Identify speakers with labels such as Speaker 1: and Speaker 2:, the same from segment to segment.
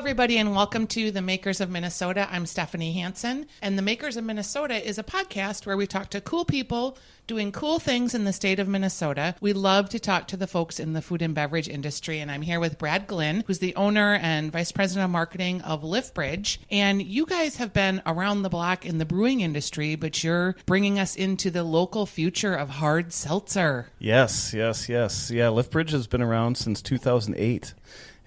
Speaker 1: everybody, and welcome to The Makers of Minnesota. I'm Stephanie Hansen, and The Makers of Minnesota is a podcast where we talk to cool people doing cool things in the state of Minnesota. We love to talk to the folks in the food and beverage industry, and I'm here with Brad Glynn, who's the owner and vice president of marketing of Liftbridge. And you guys have been around the block in the brewing industry, but you're bringing us into the local future of hard seltzer.
Speaker 2: Yes. Yeah, Liftbridge has been around since 2008.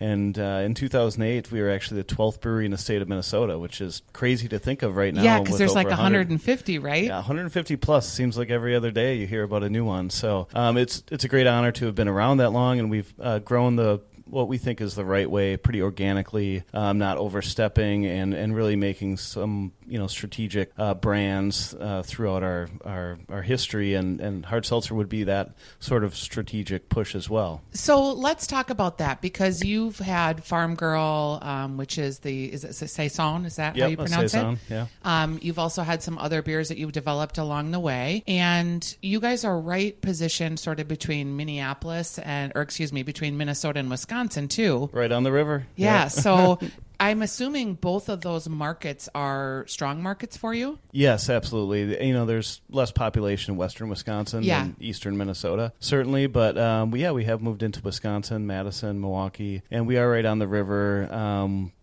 Speaker 2: And in 2008, we were actually the 12th brewery in the state of Minnesota, which is crazy to think of right now.
Speaker 1: Yeah, because there's like 150, right?
Speaker 2: Yeah, 150 plus. Seems like every other day you hear about a new one. So it's a great honor to have been around that long, and we've grown what we think is the right way, pretty organically, not overstepping, and really making some strategic brands throughout our history, and hard seltzer would be that sort of strategic push as well.
Speaker 1: So let's talk about that, because you've had Farm Girl, which is it Saison? Is that how you pronounce
Speaker 2: Saison,
Speaker 1: it?
Speaker 2: Yeah.
Speaker 1: You've also had some other beers that you've developed along the way, and you guys are right positioned sort of between Minnesota and Wisconsin too.
Speaker 2: Right on the river.
Speaker 1: Yeah. So I'm assuming both of those markets are strong markets for you?
Speaker 2: Yes, absolutely. There's less population in western Wisconsin than eastern Minnesota, certainly. But we have moved into Wisconsin, Madison, Milwaukee, and we are right on the river.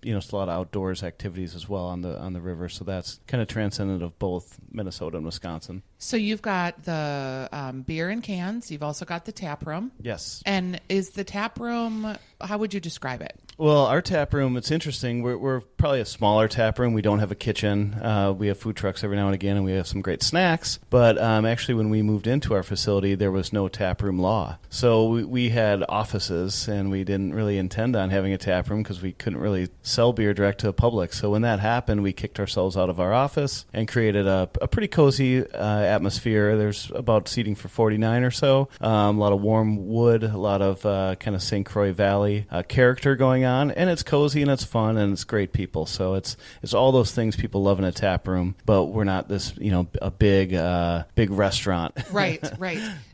Speaker 2: It's a lot of outdoors activities as well on the river. So that's kind of transcendent of both Minnesota and Wisconsin.
Speaker 1: So you've got the beer in cans. You've also got the tap room.
Speaker 2: Yes.
Speaker 1: And is the tap room, how would you describe it?
Speaker 2: Well, our tap room, it's interesting. We're probably a smaller tap room. We don't have a kitchen. We have food trucks every now and again, and we have some great snacks. But actually, when we moved into our facility, there was no tap room law. So we had offices, and we didn't really intend on having a tap room because we couldn't really sell beer direct to the public. So when that happened, we kicked ourselves out of our office and created a pretty cozy atmosphere. There's about seating for 49 or so. A lot of warm wood, a lot of kind of St. Croix Valley character going on, and it's cozy and it's fun and it's great people. So it's all those things people love in a tap room, but we're not this a big restaurant.
Speaker 1: Right.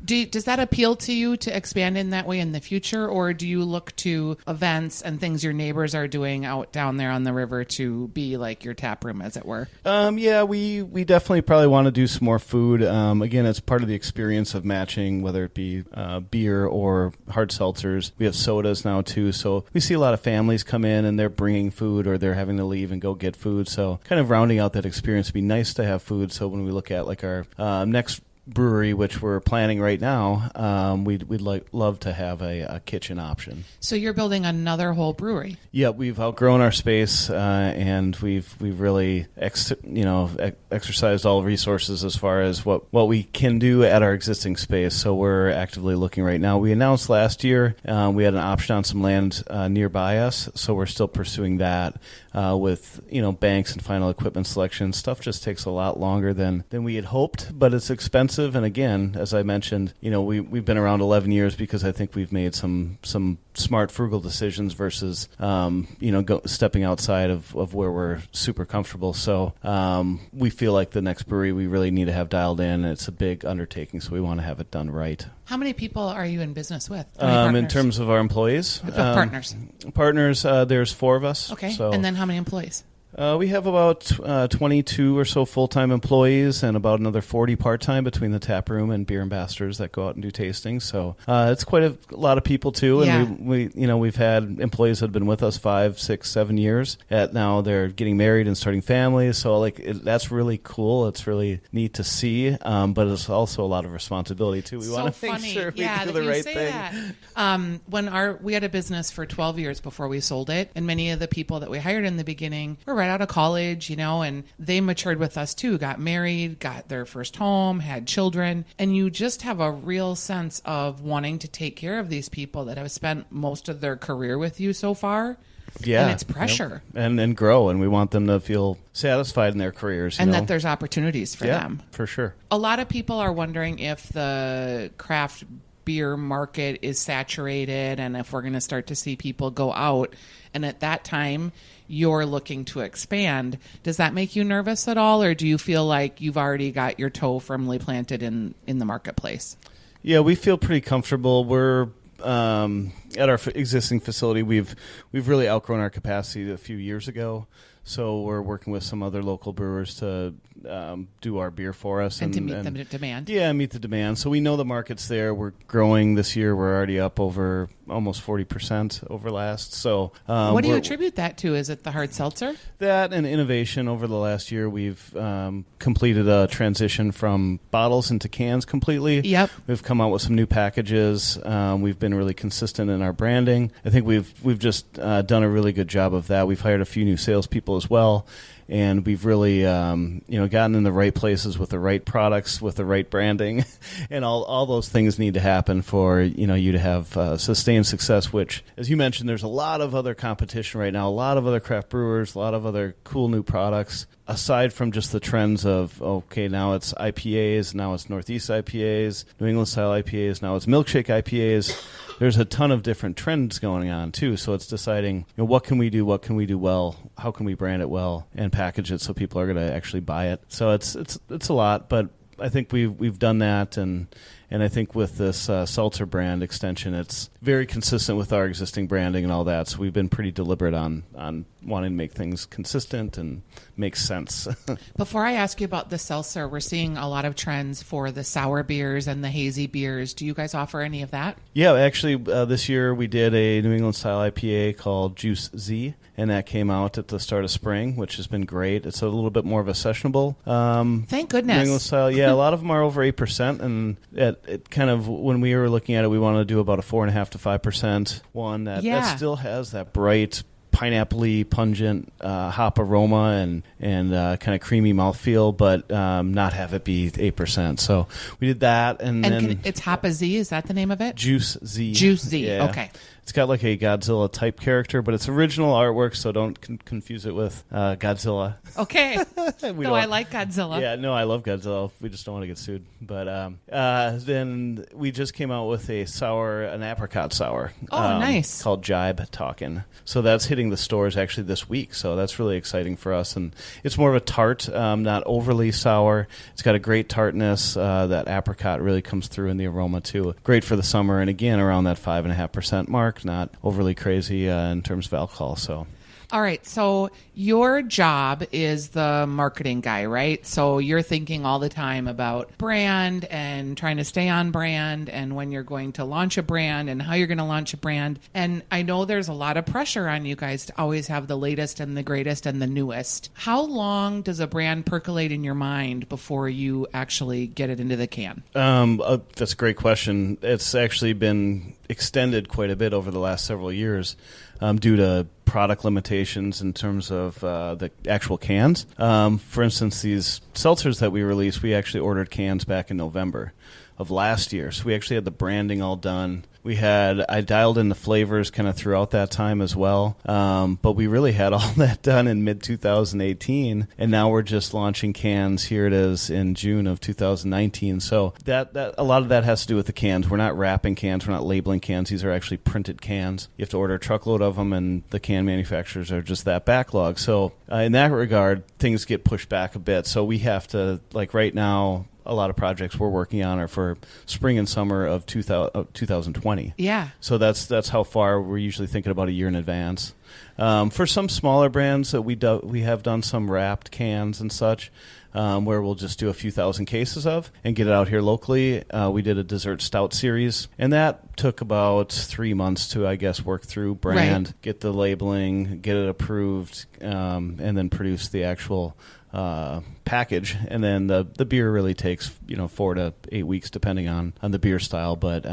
Speaker 1: Does that appeal to you to expand in that way in the future, or do you look to events and things your neighbors are doing out down there on the river to be like your tap room, as it were?
Speaker 2: We definitely probably want to do some more food. Again, it's part of the experience of matching, whether it be beer or hard seltzers. We have sodas now too, so we see a lot of families come in and they're bringing food, or they're having to leave and go get food. So kind of rounding out that experience would be nice to have food. So when we look at like our next brewery, which we're planning right now, we'd love to have a kitchen option.
Speaker 1: So you're building another whole brewery?
Speaker 2: Yeah, we've outgrown our space, and we've really exercised all resources as far as what we can do at our existing space. So we're actively looking right now. We announced last year we had an option on some land nearby us, so we're still pursuing that with banks and final equipment selection. Stuff just takes a lot longer than we had hoped, but it's expensive. And again, as I mentioned, we've been around 11 years because I think we've made some smart, frugal decisions versus stepping outside of where we're super comfortable. So we feel like the next brewery we really need to have dialed in. It's a big undertaking, so we want to have it done right.
Speaker 1: How many people are you in business with?
Speaker 2: In terms of our employees?
Speaker 1: Partners.
Speaker 2: Partners, there's 4 of us.
Speaker 1: Okay,
Speaker 2: so.
Speaker 1: And then how many employees?
Speaker 2: We have about 22 or so full-time employees and about another 40 part-time between the tap room and beer ambassadors that go out and do tastings. So it's quite a lot of people too. And we've had employees that have been with us 5, 6, 7 years. Now they're getting married and starting families. So that's really cool. It's really neat to see. But it's also a lot of responsibility too. We want to make sure we do the right thing.
Speaker 1: When we had a business for 12 years before we sold it, and many of the people that we hired in the beginning were right out of college, and they matured with us too, got married, got their first home, had children, and you just have a real sense of wanting to take care of these people that have spent most of their career with you so far.
Speaker 2: Yeah.
Speaker 1: And it's pressure.
Speaker 2: And grow, and we want them to feel satisfied in their careers.
Speaker 1: And that there's opportunities for them.
Speaker 2: For sure.
Speaker 1: A lot of people are wondering if the craft beer market is saturated and if we're going to start to see people go out. And at that time, you're looking to expand. Does that make you nervous at all, or do you feel like you've already got your toe firmly planted in the marketplace?
Speaker 2: Yeah, we feel pretty comfortable. We're at our existing facility, we've really outgrown our capacity a few years ago. So we're working with some other local brewers to do our beer for us.
Speaker 1: And to meet the demand.
Speaker 2: Yeah, meet the demand. So we know the market's there. We're growing this year. We're already up over almost 40% over last. So
Speaker 1: what do you attribute that to? Is it the hard seltzer?
Speaker 2: That and innovation. Over the last year, we've completed a transition from bottles into cans completely.
Speaker 1: Yep.
Speaker 2: We've come out with some new packages. We've been really consistent in our branding. I think we've just done a really good job of that. We've hired a few new salespeople as well. And we've really, gotten in the right places with the right products, with the right branding, and all those things need to happen for you to have sustained success. Which, as you mentioned, there's a lot of other competition right now, a lot of other craft brewers, a lot of other cool new products. Aside from just the trends of now it's IPAs, now it's Northeast IPAs, New England style IPAs, now it's milkshake IPAs. There's a ton of different trends going on too. So it's deciding what can we do well, how can we brand it well, and package it so people are going to actually buy it. So it's a lot, but I think we've done that, and I think with this seltzer brand extension, it's very consistent with our existing branding and all that. So we've been pretty deliberate on wanting to make things consistent and make sense.
Speaker 1: Before I ask you about the seltzer, we're seeing a lot of trends for the sour beers and the hazy beers. Do you guys offer any of that?
Speaker 2: Yeah, actually, this year we did a New England style IPA called Juice Z, and that came out at the start of spring, which has been great. It's a little bit more of a sessionable.
Speaker 1: Thank goodness.
Speaker 2: New England style. Yeah, a lot of them are over 8%, and it kind of, when we were looking at it, we wanted to do about a 4.5 to 5% one that still has that bright, pineapple-y, pungent hop aroma and kind of creamy mouthfeel, but not have it be 8%. So we did that, and then
Speaker 1: it's Hop Z. Is that the name of it?
Speaker 2: Juice Z.
Speaker 1: Juice Z.
Speaker 2: Yeah.
Speaker 1: Okay.
Speaker 2: It's got like a Godzilla type character, but it's original artwork, so don't confuse it with Godzilla.
Speaker 1: Okay. No, I like Godzilla.
Speaker 2: Yeah, no, I love Godzilla. We just don't want to get sued. But then we just came out with an apricot sour.
Speaker 1: Oh, nice.
Speaker 2: Called Jibe Talkin'. So that's hitting the stores actually this week. So that's really exciting for us. And it's more of a tart, not overly sour. It's got a great tartness. That apricot really comes through in the aroma too. Great for the summer. And again, around that 5.5% mark. Not overly crazy in terms of alcohol. So.
Speaker 1: All right. So your job is the marketing guy, right? So you're thinking all the time about brand and trying to stay on brand and when you're going to launch a brand and how you're going to launch a brand. And I know there's a lot of pressure on you guys to always have the latest and the greatest and the newest. How long does a brand percolate in your mind before you actually get it into the can?
Speaker 2: That's a great question. It's actually been extended quite a bit over the last several years due to product limitations in terms of the actual cans. For instance, these seltzers that we released, we actually ordered cans back in November of last year. So we actually had the branding all done. I dialed in the flavors kind of throughout that time as well. But we really had all that done in mid-2018. And now we're just launching cans. Here it is in June of 2019. So that a lot of that has to do with the cans. We're not wrapping cans. We're not labeling cans. These are actually printed cans. You have to order a truckload of them, and the can manufacturers are just that backlog. So in that regard, things get pushed back a bit. So we have to, like right now, a lot of projects we're working on are for spring and summer of 2020.
Speaker 1: Yeah.
Speaker 2: So that's how far we're usually thinking about a year in advance. For some smaller brands that we have done some wrapped cans and such, where we'll just do a few thousand cases of and get it out here locally. We did a dessert stout series, and that took about 3 months to, I guess, work through brand,
Speaker 1: right,
Speaker 2: get the labeling, get it approved, and then produce the actual package. And then the beer really takes 4 to 8 weeks depending on the beer style. But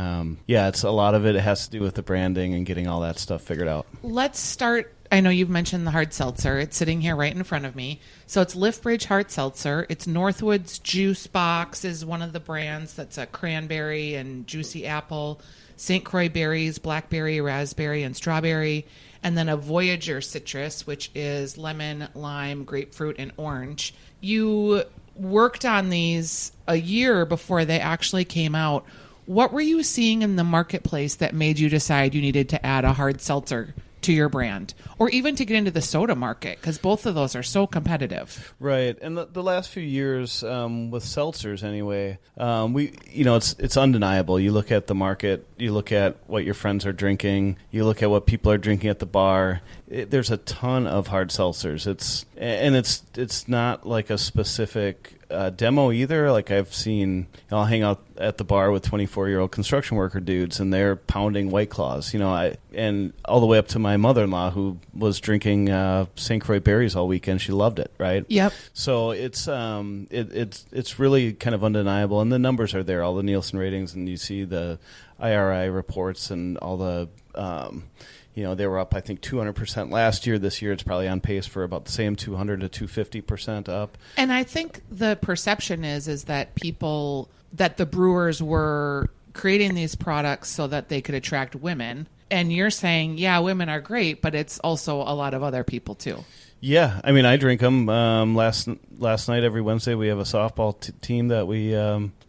Speaker 2: it's a lot of it has to do with the branding and getting all that stuff figured out.
Speaker 1: Let's start. I know you've mentioned the hard seltzer. It's sitting here right in front of me. So it's Liftbridge Hard Seltzer. It's Northwood's Juice Box is one of the brands. That's a cranberry and juicy apple, St. Croix berries, blackberry, raspberry, and strawberry. And then a Voyager citrus, which is lemon, lime, grapefruit, and orange. You worked on these a year before they actually came out. What were you seeing in the marketplace that made you decide you needed to add a hard seltzer to your brand, or even to get into the soda market, because both of those are so competitive.
Speaker 2: Right, and the last few years with seltzers, anyway, it's undeniable. You look at the market, you look at what your friends are drinking, you look at what people are drinking at the bar. There's a ton of hard seltzers. It's not like a specific demo either. Like I've seen, I'll hang out at the bar with 24-year-old construction worker dudes, and they're pounding White Claws. And all the way up to my mother-in-law, who was drinking St. Croix berries all weekend. She loved it, right?
Speaker 1: Yep.
Speaker 2: So it's really kind of undeniable, and the numbers are there, all the Nielsen ratings, and you see the IRI reports and all the. They were up, I think, 200% last year. This year, it's probably on pace for about the same 200 to 250% up.
Speaker 1: And I think the perception is that that the brewers were creating these products so that they could attract women. And you're saying, yeah, women are great, but it's also a lot of other people too.
Speaker 2: Yeah, I mean, I drink them. Last night, every Wednesday, we have a softball team that we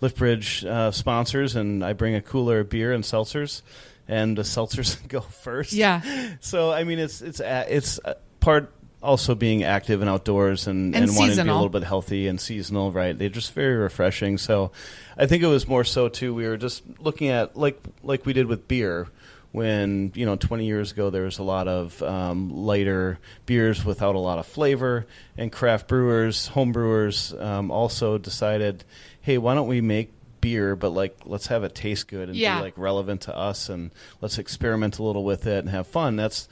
Speaker 2: Liftbridge sponsors, and I bring a cooler of beer and seltzers. And the seltzers go first.
Speaker 1: Yeah.
Speaker 2: So I mean, it's part also being active and outdoors and wanting to be a little bit healthy and seasonal, right? They're just very refreshing. So I think it was more so too. We were just looking at like we did with beer. When 20 years ago there was a lot of lighter beers without a lot of flavor, and craft brewers, home brewers also decided, hey, why don't we make beer, but let's have it taste good and be relevant to us, and let's experiment a little with it and have fun. That's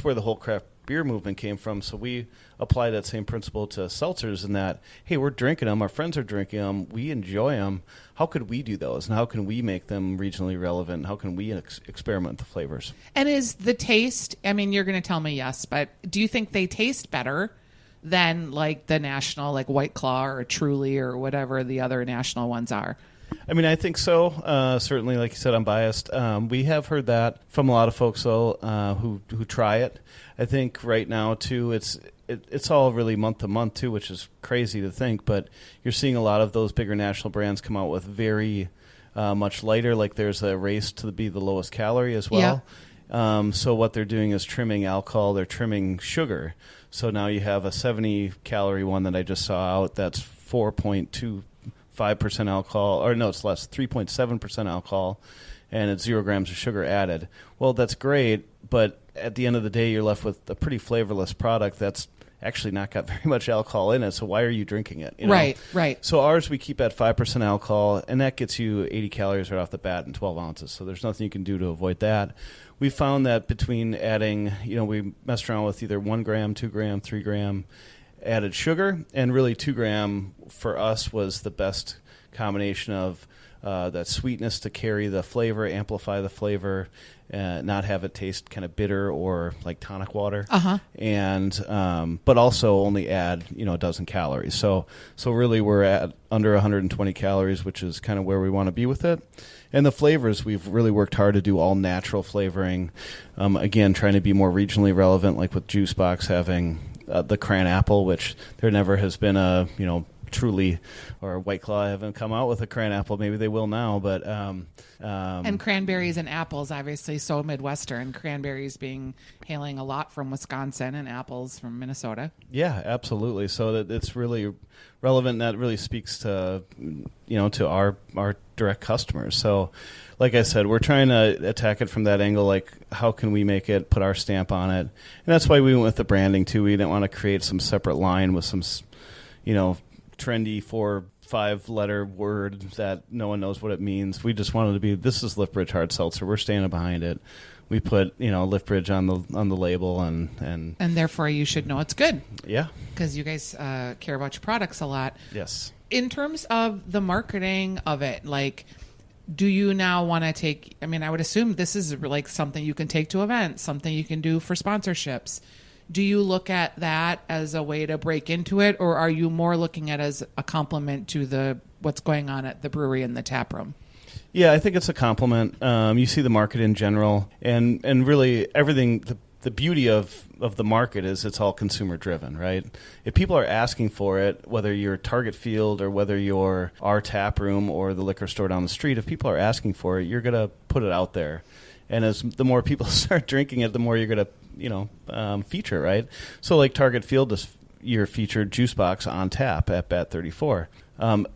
Speaker 2: where the whole craft beer movement came from. So we apply that same principle to seltzers, in that, hey, we're drinking them, our friends are drinking them, we enjoy them. How could we do those, and how can we make them regionally relevant? How can we experiment with the flavors? And
Speaker 1: is the taste? I mean, you're going to tell me yes, but do you think they taste better than like the national, like White Claw or Truly or whatever the other national ones are?
Speaker 2: I mean, I think so. Certainly, like you said, I'm biased. We have heard that from a lot of folks, though, who try it. I think right now, too, it's all really month to month, too, which is crazy to think. But you're seeing a lot of those bigger national brands come out with very much lighter. Like there's a race to be the lowest calorie as well. Yeah. So what they're doing is trimming alcohol. They're trimming sugar. So now you have a 70-calorie one that I just saw out that's 4.25% alcohol, or no, it's less, 3.7% alcohol, and it's 0 grams of sugar added. Well, that's great, but at the end of the day, you're left with a pretty flavorless product that's actually not got very much alcohol in it, so why are you drinking it?
Speaker 1: Right.
Speaker 2: So ours, we keep at 5% alcohol, and that gets you 80 calories right off the bat and 12 ounces, so there's nothing you can do to avoid that. We found that between adding, we messed around with either 1 gram, 2 gram, 3 gram added sugar, and really 2 gram for us was the best combination of that sweetness to carry the flavor, amplify the flavor, not have it taste kind of bitter or like tonic water, and but also only add a dozen calories. So really we're at under 120 calories, which is kind of where we want to be with it. And the flavors, we've really worked hard to do all natural flavoring. Again, trying to be more regionally relevant, like with Juice Box having the cran apple, which there never has been a Truly or White Claw haven't come out with a cran apple. Maybe they will now, but
Speaker 1: and Cranberries and Apples, obviously so Midwestern. Cranberries hailing a lot from Wisconsin, and apples from Minnesota.
Speaker 2: Yeah, absolutely. So that it's really relevant. And that really speaks to to our direct customers. So, like I said, we're trying to attack it from that angle. Like, how can we make it, put our stamp on it? And that's why we went with the branding too. We didn't want to create some separate line with some trendy 4-5 letter word that no one knows what it means. We just wanted to be, this is Liftbridge Hard Seltzer. We're standing behind it. We put Liftbridge on the label, and
Speaker 1: therefore you should know it's good.
Speaker 2: Yeah,
Speaker 1: because you guys care about your products a lot.
Speaker 2: Yes.
Speaker 1: In terms of the marketing of it, like, do you now want to take? I mean, I would assume this is like something you can take to events, something you can do for sponsorships. Do you look at that as a way to break into it, or are you more looking at it as a complement to what's going on at the brewery and the tap room?
Speaker 2: Yeah, I think it's a compliment. You see the market in general, and really everything. The beauty of the market is it's all consumer driven, right? If people are asking for it, whether you're Target Field or whether you're our tap room or the liquor store down the street, if people are asking for it, you're going to put it out there. And the more people start drinking it, the more you're going to feature, right? So like Target Field this year featured Juice Box on tap at Bat 34.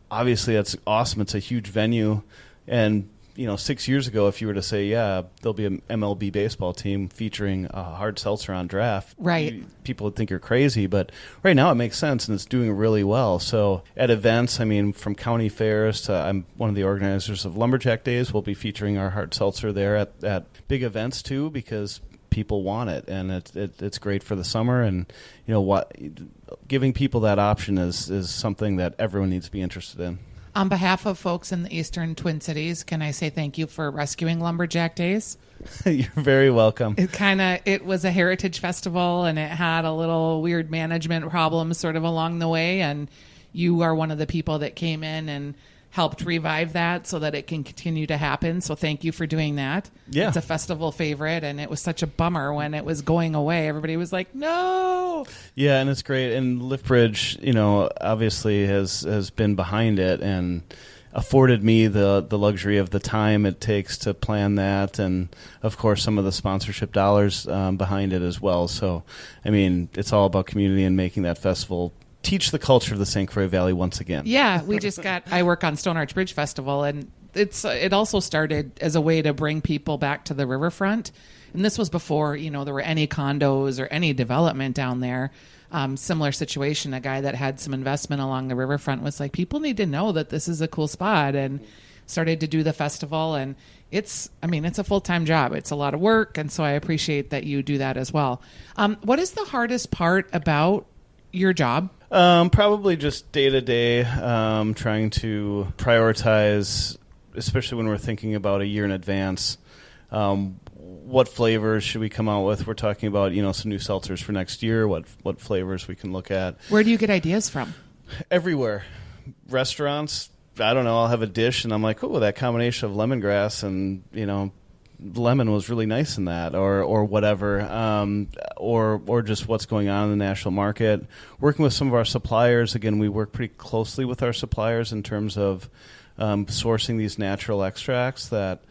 Speaker 2: Obviously, that's awesome. It's a huge venue. And, 6 years ago, if you were to say, yeah, there'll be an MLB baseball team featuring a hard seltzer on draft,
Speaker 1: right,
Speaker 2: people would think you're crazy. But right now it makes sense, and it's doing really well. So at events, from county fairs to I'm one of the organizers of Lumberjack Days. We'll be featuring our hard seltzer there at big events, too, because people want it, and it's great for the summer. And giving people that option is something that everyone needs to be interested in.
Speaker 1: On behalf of folks in the Eastern Twin Cities, can I say thank you for rescuing Lumberjack Days?
Speaker 2: You're very welcome.
Speaker 1: It was a heritage festival, and it had a little weird management problem sort of along the way, and you are one of the people that came in and helped revive that so that it can continue to happen. So thank you for doing that.
Speaker 2: Yeah.
Speaker 1: It's a festival favorite, and it was such a bummer when it was going away. Everybody was like, no.
Speaker 2: Yeah, and it's great. And Liftbridge, obviously has been behind it and afforded me the luxury of the time it takes to plan that, and of course some of the sponsorship dollars behind it as well. So, it's all about community and making that festival teach the culture of the St. Croix Valley once again.
Speaker 1: Yeah, I work on Stone Arch Bridge Festival, and it also started as a way to bring people back to the riverfront. And this was before, there were any condos or any development down there. Similar situation, a guy that had some investment along the riverfront was like, people need to know that this is a cool spot, and started to do the festival. And it's a full-time job. It's a lot of work, and so I appreciate that you do that as well. What is the hardest part about your job?
Speaker 2: Probably just day to day, trying to prioritize, especially when we're thinking about a year in advance. What flavors should we come out with? We're talking about, some new seltzers for next year. What flavors we can look at?
Speaker 1: Where do you get ideas from?
Speaker 2: Everywhere. Restaurants. I don't know. I'll have a dish and I'm like, oh, that combination of lemongrass and, lemon was really nice in that, or whatever, or just what's going on in the national market. Working with some of our suppliers, again, we work pretty closely with our suppliers in terms of sourcing these natural extracts that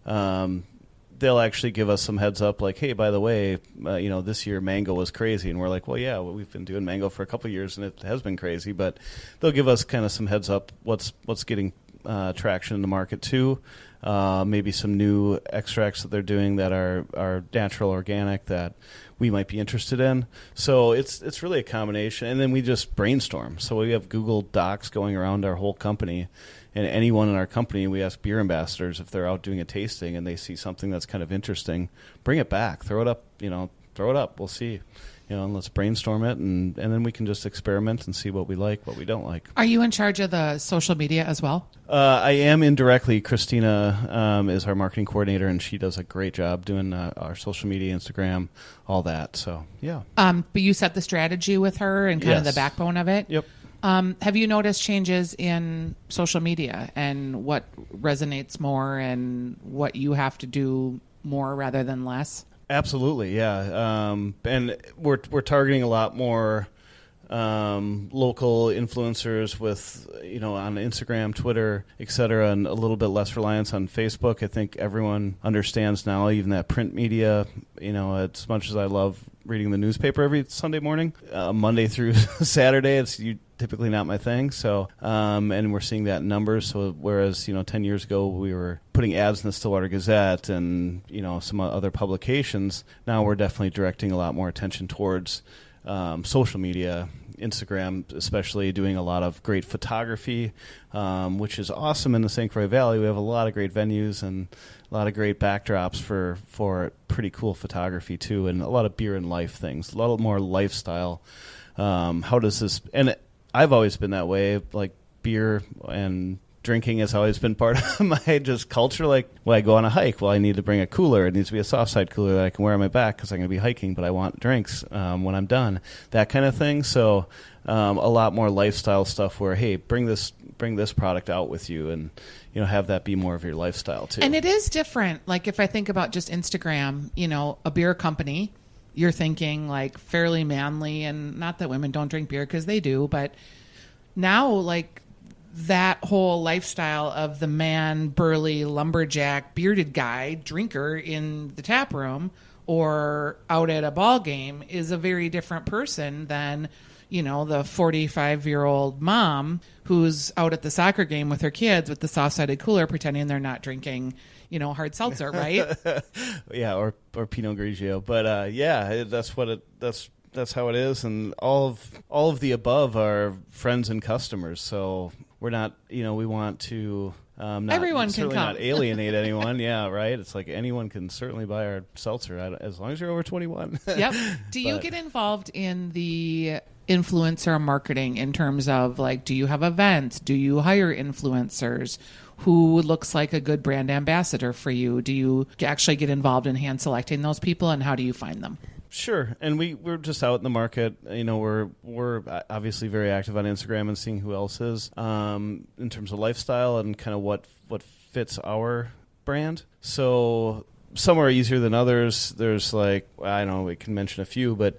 Speaker 2: they'll actually give us some heads up, like, hey, by the way, this year mango was crazy, and we're like, well, yeah, we've been doing mango for a couple of years, and it has been crazy, but they'll give us kind of some heads up what's getting traction in the market too. Maybe some new extracts that they're doing that are natural, organic, that we might be interested in. So it's really a combination. And then we just brainstorm. So we have Google Docs going around our whole company. And anyone in our company, we ask beer ambassadors if they're out doing a tasting and they see something that's kind of interesting, bring it back, throw it up, we'll see. And let's brainstorm it, and then we can just experiment and see what we like, what we don't like.
Speaker 1: Are you in charge of the social media as well?
Speaker 2: I am indirectly. Christina is our marketing coordinator, and she does a great job doing our social media, Instagram, all that. So, yeah.
Speaker 1: But you set the strategy with her and kind of the backbone of it?
Speaker 2: Yep.
Speaker 1: Have you noticed changes in social media and what resonates more and what you have to do more rather than less?
Speaker 2: Absolutely, yeah. And we're targeting a lot more local influencers with, on Instagram, Twitter, et cetera, and a little bit less reliance on Facebook. I think everyone understands now, even that print media, as much as I love reading the newspaper every Sunday morning, Monday through Saturday, it's typically not my thing. So, and we're seeing that in numbers. So whereas, 10 years ago we were putting ads in the Stillwater Gazette and, some other publications, now we're definitely directing a lot more attention towards social media, Instagram especially, doing a lot of great photography, which is awesome in the St. Croix Valley. We have a lot of great venues and a lot of great backdrops for pretty cool photography too, and a lot of beer and life things, a lot more lifestyle. How does this, and I've always been that way, like beer and drinking has always been part of my just culture. Like, when I go on a hike, well, I need to bring a cooler. It needs to be a soft side cooler that I can wear on my back because I'm going to be hiking, but I want drinks when I'm done, that kind of thing. So a lot more lifestyle stuff where, hey, bring this product out with you and, have that be more of your lifestyle too.
Speaker 1: And it is different. Like, if I think about just Instagram, a beer company, you're thinking like fairly manly, and not that women don't drink beer because they do, but now like that whole lifestyle of the man, burly, lumberjack, bearded guy, drinker in the tap room, or out at a ball game is a very different person than, the 45-year-old mom who's out at the soccer game with her kids with the soft-sided cooler pretending they're not drinking, hard seltzer, right?
Speaker 2: Yeah, or Pinot Grigio. But that's how it is, and all of the above are friends and customers. So we're not, we want to
Speaker 1: everyone can come.
Speaker 2: Not alienate anyone. Yeah, right. It's like anyone can certainly buy our seltzer as long as you're over 21.
Speaker 1: Yep. Do you get involved in the influencer marketing in terms of do you have events? Do you hire influencers? Who looks like a good brand ambassador for you? Do you actually get involved in hand selecting those people, and how do you find them?
Speaker 2: Sure, and we're just out in the market. We're obviously very active on Instagram and seeing who else is in terms of lifestyle and kind of what fits our brand. So some are easier than others. There's I don't know, we can mention a few, but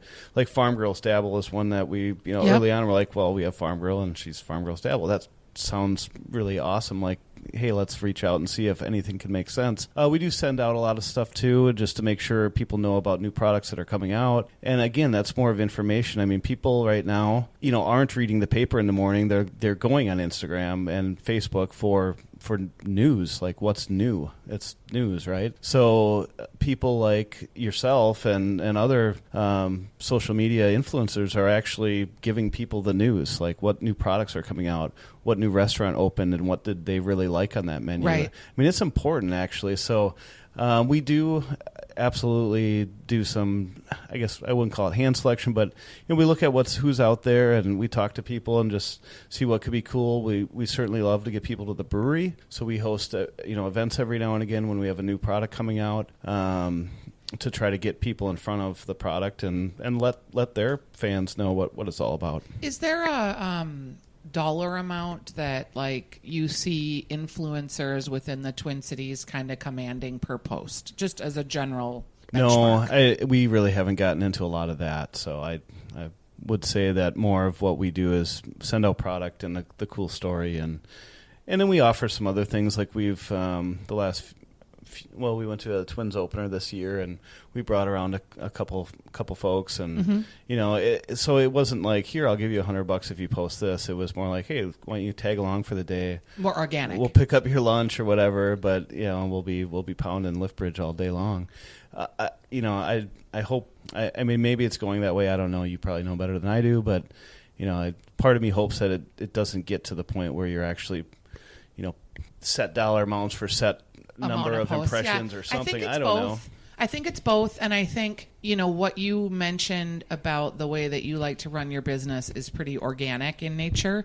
Speaker 2: Farm Girl Stable is one that we early on we're well, we have Farm Girl and she's Farm Girl Stable. That sounds really awesome. Hey, let's reach out and see if anything can make sense. We do send out a lot of stuff too, just to make sure people know about new products that are coming out. And again, that's more of information. I mean, people right now, aren't reading the paper in the morning. They're going on Instagram and Facebook for news, what's new. It's news, right? So people like yourself and other social media influencers are actually giving people the news, what new products are coming out, what new restaurant opened, and what did they really like on that menu.
Speaker 1: Right.
Speaker 2: I mean, it's important, actually. So we do absolutely do some, I guess I wouldn't call it hand selection, but we look at who's out there, and we talk to people and just see what could be cool. We certainly love to get people to the brewery, so we host events every now and again when we have a new product coming out, to try to get people in front of the product and let their fans know what it's all about.
Speaker 1: Is there a dollar amount that you see influencers within the Twin Cities kind of commanding per post, just as a general benchmark?
Speaker 2: No, we really haven't gotten into a lot of that. So I would say that more of what we do is send out product and the cool story, and then we offer some other things. We've we went to a Twins opener this year, and we brought around a couple folks, and so it wasn't here, I'll give you $100 if you post this. It was more hey, why don't you tag along for the day?
Speaker 1: More organic.
Speaker 2: We'll pick up your lunch or whatever, but we'll be pounding Lift Bridge all day long. I hope. I mean, maybe it's going that way. I don't know. You probably know better than I do, but part of me hopes that it doesn't get to the point where you're actually, set dollar amounts for set number of impressions or something. I don't know.
Speaker 1: I think it's both, and I think what you mentioned about the way that you like to run your business is pretty organic in nature.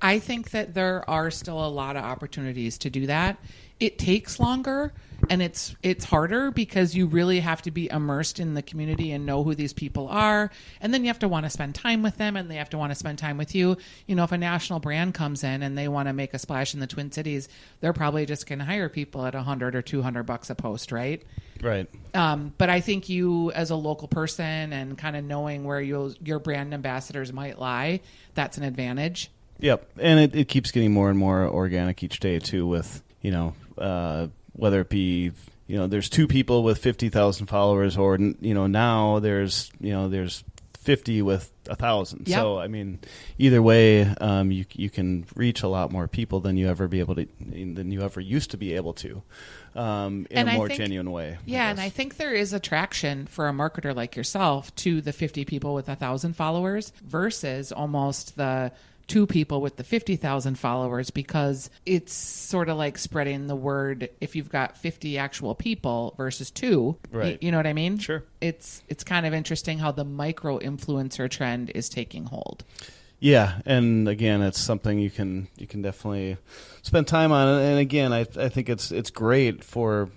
Speaker 1: I think that there are still a lot of opportunities to do that. It takes longer, and it's harder because you really have to be immersed in the community and know who these people are, and then you have to want to spend time with them, and they have to want to spend time with you. If a national brand comes in and they want to make a splash in the Twin Cities, they're probably just going to hire people at $100 or $200 a post, right?
Speaker 2: Right.
Speaker 1: But I think you, as a local person and kind of knowing where your brand ambassadors might lie, that's an advantage.
Speaker 2: Yep, and it keeps getting more and more organic each day too. With whether it be there's two people with 50,000 followers, or now there's 50 with 1,000.
Speaker 1: Yep.
Speaker 2: So I mean, either way, you can reach a lot more people than you ever used to be able to, in a more genuine way.
Speaker 1: Yeah, and I think there is attraction for a marketer like yourself to the 50 people with 1,000 followers versus almost the 2 people with the 50,000 followers, because it's sort of like spreading the word if you've got 50 actual people versus 2.
Speaker 2: Right.
Speaker 1: You know what I mean?
Speaker 2: Sure.
Speaker 1: It's kind of interesting how the micro influencer trend is taking hold.
Speaker 2: Yeah, and again, it's something you can definitely spend time on. And again, I think it's great for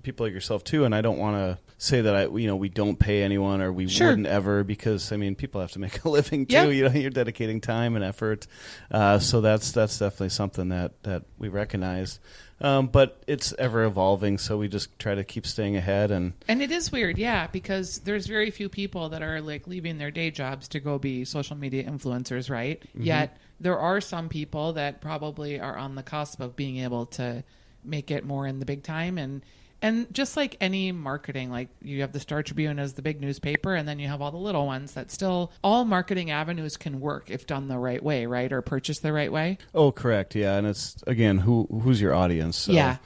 Speaker 2: people like yourself too. And I don't want to say that we don't pay anyone, or we wouldn't ever, because I mean, people have to make a living too. Yep. You're dedicating time and effort, so that's definitely something that we recognize. But it's ever evolving, so we just try to keep staying ahead. And
Speaker 1: it is weird, yeah, because there's very few people that are leaving their day jobs to go be social media influencers, right? Mm-hmm. Yet there are some people that probably are on the cusp of being able to make it more in the big time, and And just like any marketing, like you have the Star Tribune as the big newspaper, and then you have all the little ones that still, all marketing avenues can work if done the right way, right? Or purchased the right way.
Speaker 2: Oh, correct. Yeah. And it's, again, who's your audience? So
Speaker 1: yeah.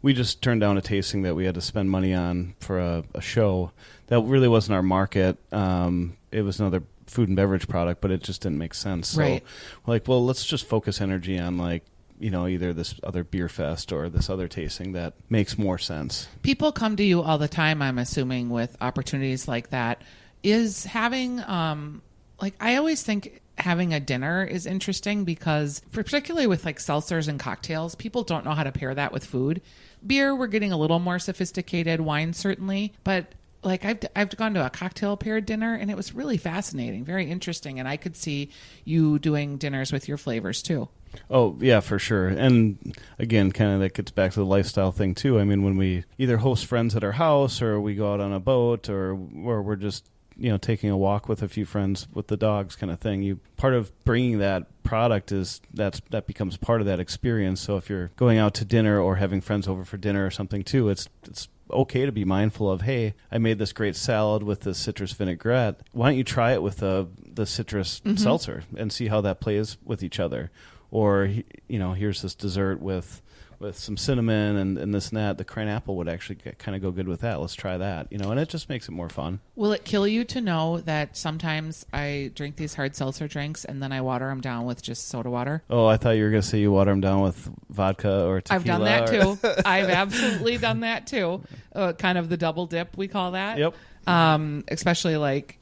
Speaker 2: We just turned down a tasting that we had to spend money on for a show that really wasn't our market. It was another food and beverage product, but it just didn't make sense. So
Speaker 1: right.
Speaker 2: we're like, well, let's just focus energy on like, either this other beer fest or this other tasting that makes more sense.
Speaker 1: People come to you all the time, I'm assuming, with opportunities like that. Is having, I always think having a dinner is interesting because, particularly with like seltzers and cocktails, people don't know how to pair that with food. Beer, we're getting a little more sophisticated. Wine, certainly. But like I've gone to a cocktail paired dinner and it was really fascinating, very interesting. And I could see you doing dinners with your flavors too.
Speaker 2: Oh, yeah, for sure. And again, kind of that gets back to the lifestyle thing, too. I mean, when we either host friends at our house or we go out on a boat or we're just, taking a walk with a few friends with the dogs kind of thing, part of bringing that product is that becomes part of that experience. So if you're going out to dinner or having friends over for dinner or something, too, it's okay to be mindful of, hey, I made this great salad with the citrus vinaigrette. Why don't you try it with the citrus seltzer and see how that plays with each other? Or, here's this dessert with some cinnamon and this and that. The cran apple would actually kind of go good with that. Let's try that, and it just makes it more fun.
Speaker 1: Will it kill you to know that sometimes I drink these hard seltzer drinks and then I water them down with just soda water?
Speaker 2: Oh, I thought you were going to say you water them down with vodka or tequila.
Speaker 1: I've done that too. I've absolutely done that too. Kind of the double dip, we call that.
Speaker 2: Yep.
Speaker 1: Especially like,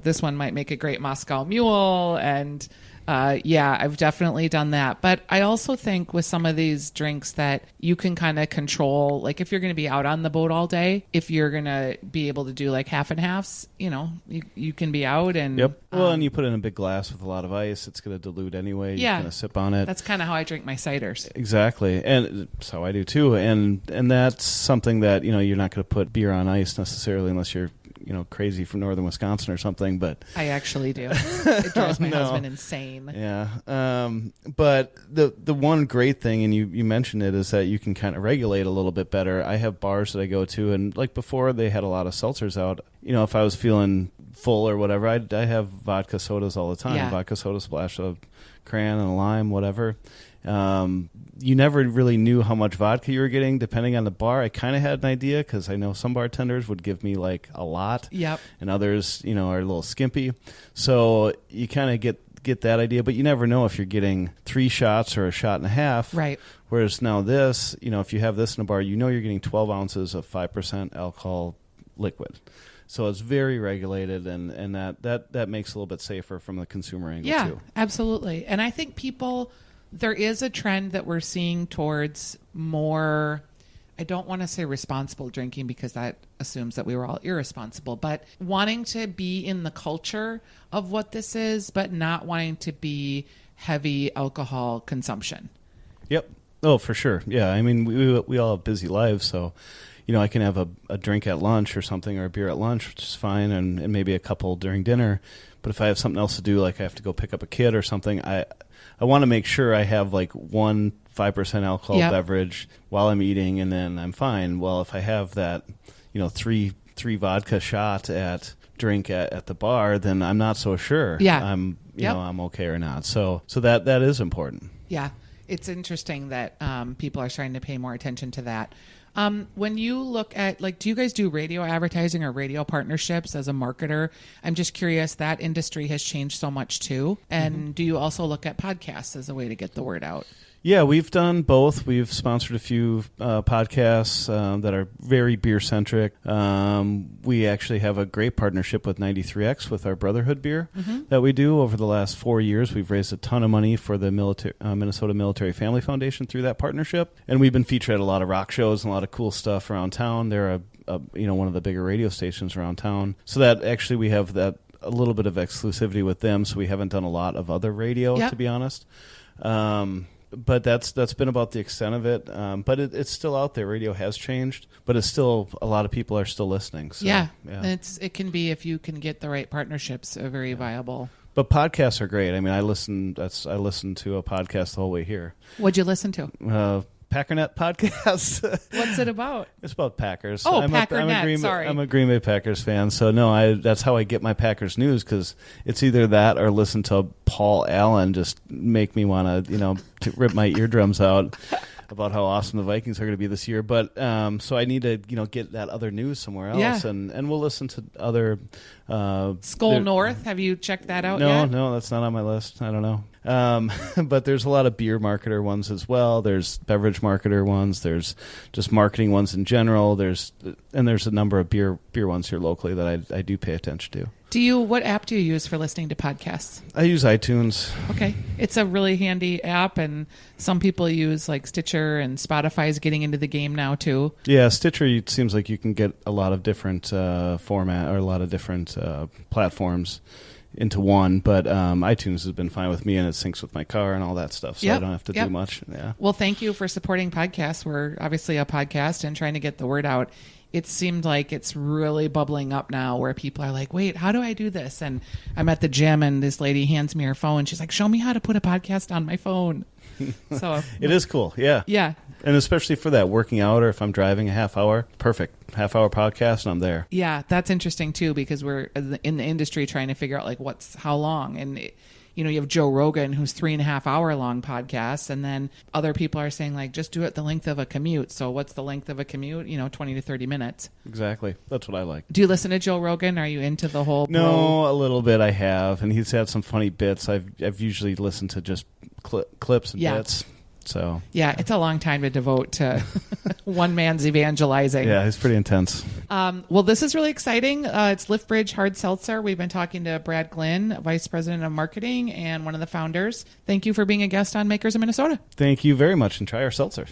Speaker 1: this one might make a great Moscow Mule and... I've definitely done that. But I also think with some of these drinks that you can kind of control, like if you're going to be out on the boat all day, if you're going to be able to do like half and halves, you can be out and...
Speaker 2: Yep. Well, and you put it in a big glass with a lot of ice. It's going to dilute anyway.
Speaker 1: Yeah.
Speaker 2: You're going to sip on it.
Speaker 1: That's kind of how I drink my ciders.
Speaker 2: Exactly. And that's how I do too. And that's something that, you're not going to put beer on ice necessarily unless you're crazy from northern Wisconsin or something, but
Speaker 1: I actually do. It drives my husband insane.
Speaker 2: Yeah. But the one great thing, and you mentioned it, is that you can kind of regulate a little bit better. I have bars that I go to, and like before they had a lot of seltzers out. If I was feeling full or whatever, I have vodka sodas all the time.
Speaker 1: Yeah.
Speaker 2: Vodka soda, splash of cran and a lime, whatever. You never really knew how much vodka you were getting depending on the bar. I kind of had an idea because I know some bartenders would give me like a lot.
Speaker 1: Yep.
Speaker 2: And others, are a little skimpy. So you kind of get that idea, but you never know if you're getting 3 shots or a shot and a half.
Speaker 1: Right.
Speaker 2: Whereas now this, if you have this in a bar, you're getting 12 ounces of 5% alcohol liquid. So it's very regulated, and that makes it a little bit safer from the consumer angle too.
Speaker 1: Yeah, absolutely. And I think there is a trend that we're seeing towards more, I don't want to say responsible drinking because that assumes that we were all irresponsible, but wanting to be in the culture of what this is, but not wanting to be heavy alcohol consumption.
Speaker 2: Yep. Oh, for sure. Yeah. I mean, we all have busy lives, so I can have a drink at lunch or something, or a beer at lunch, which is fine, and maybe a couple during dinner. But if I have something else to do, like I have to go pick up a kid or something, I want to make sure I have like 1 5% alcohol beverage while I'm eating, and then I'm fine. Well, if I have that, three vodka shot at drink at the bar, then I'm not so sure.
Speaker 1: Yeah.
Speaker 2: I'm okay or not. So that is important.
Speaker 1: Yeah. It's interesting that people are starting to pay more attention to that. When you look at, do you guys do radio advertising or radio partnerships as a marketer? I'm just curious, that industry has changed so much too. And do you also look at podcasts as a way to get the word out?
Speaker 2: Yeah, we've done both. We've sponsored a few podcasts that are very beer-centric. We actually have a great partnership with 93X with our Brotherhood beer that we do. Over the last 4 years, we've raised a ton of money for the Minnesota Military Family Foundation through that partnership. And we've been featured at a lot of rock shows and a lot of cool stuff around town. They're one of the bigger radio stations around town. So that actually we have that a little bit of exclusivity with them, so we haven't done a lot of other radio, to be honest. But that's been about the extent of it. But it's still out there. Radio has changed, but it's still, a lot of people are still listening. So,
Speaker 1: yeah. It can be, if you can get the right partnerships, a very viable.
Speaker 2: But podcasts are great. I mean, I listened to a podcast the whole way here.
Speaker 1: What'd you listen to?
Speaker 2: Packernet podcast.
Speaker 1: What's it about?
Speaker 2: It's about Packers.
Speaker 1: Oh,
Speaker 2: I'm
Speaker 1: Packernet, sorry.
Speaker 2: I'm a Green Bay Packers fan, so no, that's how I get my Packers news, because it's either that or listen to Paul Allen just make me want to rip my eardrums out about how awesome the Vikings are going to be this year. But so I need to get that other news somewhere else, and we'll listen to other
Speaker 1: Skull North. Have you checked that out yet?
Speaker 2: No, that's not on my list. I don't know. But there's a lot of beer marketer ones as well. There's beverage marketer ones. There's just marketing ones in general. There's a number of beer ones here locally that I do pay attention to.
Speaker 1: What app do you use for listening to podcasts?
Speaker 2: I use iTunes.
Speaker 1: Okay. It's a really handy app, and some people use like Stitcher, and Spotify is getting into the game now too.
Speaker 2: Yeah, Stitcher, it seems like you can get a lot of different format or a lot of different platforms into one, but iTunes has been fine with me, and it syncs with my car and all that stuff, so I don't have to do much. Yeah.
Speaker 1: Well, thank you for supporting podcasts. We're obviously a podcast and trying to get the word out. It seemed like it's really bubbling up now where people are like, wait, how do I do this? And I'm at the gym and this lady hands me her phone. She's like, show me how to put a podcast on my phone. So
Speaker 2: it is cool. Yeah.
Speaker 1: Yeah.
Speaker 2: And especially for that working out, or if I'm driving a half hour, perfect. Half-hour podcast, and I'm there.
Speaker 1: Yeah, that's interesting too, because we're in the industry trying to figure out like how long. And you have Joe Rogan, who's 3.5 hour long podcasts, and then other people are saying like just do it the length of a commute. So what's the length of a commute? 20 to 30 minutes.
Speaker 2: Exactly. That's what I like.
Speaker 1: Do you listen to Joe Rogan? Are you into the whole?
Speaker 2: No, a little bit. I have, and he's had some funny bits. I've usually listened to just clips and bits. So
Speaker 1: yeah, it's a long time to devote to one man's evangelizing.
Speaker 2: Yeah, it's pretty intense.
Speaker 1: Well, this is really exciting. It's Liftbridge Hard Seltzer. We've been talking to Brad Glynn, Vice President of Marketing and one of the founders. Thank you for being a guest on Makers of Minnesota.
Speaker 2: Thank you very much, and try our seltzers.